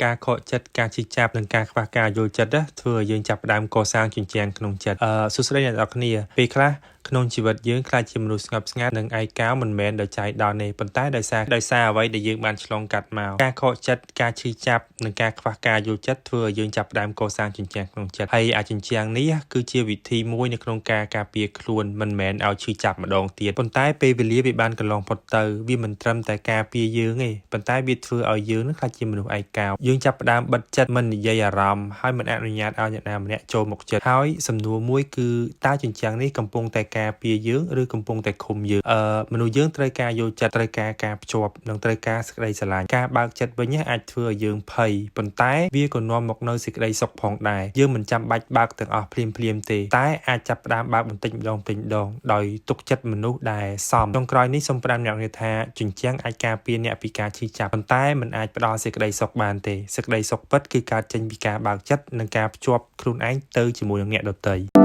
ការខកចិត្តការឈឺចាប់និងការខ្វះការយល់ចិត្តធ្វើឲ្យយើងចាប់ផ្ដើមកសាងជញ្ជាំងក្នុងចិត្តសួស្តីអ្នកនរគ្នាពេលខ្លះក្នុងជីវិតយើងខ្លាចជាមនុស្សស្ងប់ស្ងាត់និងឯកោមិនមែនដោយចៃដន្យទេប៉ុន្តែដោយសារអ្វីដែលយើងបានឆ្លងកាត់មកការខកចិត្តការឈឺចាប់និងការខ្វះការយល់ចិត្តធ្វើឲ្យយើងចាប់ផ្ដើមកសាងជញ្ជាំងក្នុងចិត្តហើយអាជញ្ជាំងនេះគឺជាវិធីមួយនៅក្នុងការការពារខ្លួនមិនមែនឲ្យឈឺចាប់ម្ដងទៀតប៉ុន្តែពេលវេលាវាបានកន្លងផុតទៅវាមិនត្រឹមតែការពារយើងទេប៉ុន្តែវាធ្វើឲ្យយើងនឹងខ្លាចជាមនុស្សឯកោយើងចាប់ផ្ដើមបិទចិត្តមិននិយាយអារម្មណ៍ហើយមិនអនុញ្ញាតឲ្យអ្នកណាម្នាក់ចូលមកចិត្តហើយសំណួរមួយគឺតើជញ្ជាំងនេះកំពុងតែការពារយើងឬកំពុងតែឃុំយើងមនុស្សយើងត្រូវការយល់ចិត្តត្រូវការការភ្ជាប់និងត្រូវការសេចក្តីស្រឡាញ់ការបើកចិត្តវិញអាចធ្វើឲ្យយើងភ័យប៉ុន្តែវាក៏នាំមកនូវសេចក្តីសុខផងដែរយើងមិនចាំបាច់បើកទាំងអស់ភ្លាមទេតែអាចចាប់ផ្ដើមបើកបន្តិចម្ដងដោយទុកចិត្តមនុស្សដែលសមក្នុងក្រោយនេះសូមផ្ដាំអ្នកថាជញ្ជាំងអាចការពារអ្នកពីការឈឺចាប់ប៉ុន្តែមិនអាចផ្ដល់សេចក្តីសុខបានទេសេចក្តីសុខពិតគឺកើតចេញពីការបើកចិត្តនិងការភ្ជាប់ខ្លួនឯងទៅជាមួយនឹងអ្នកដទៃ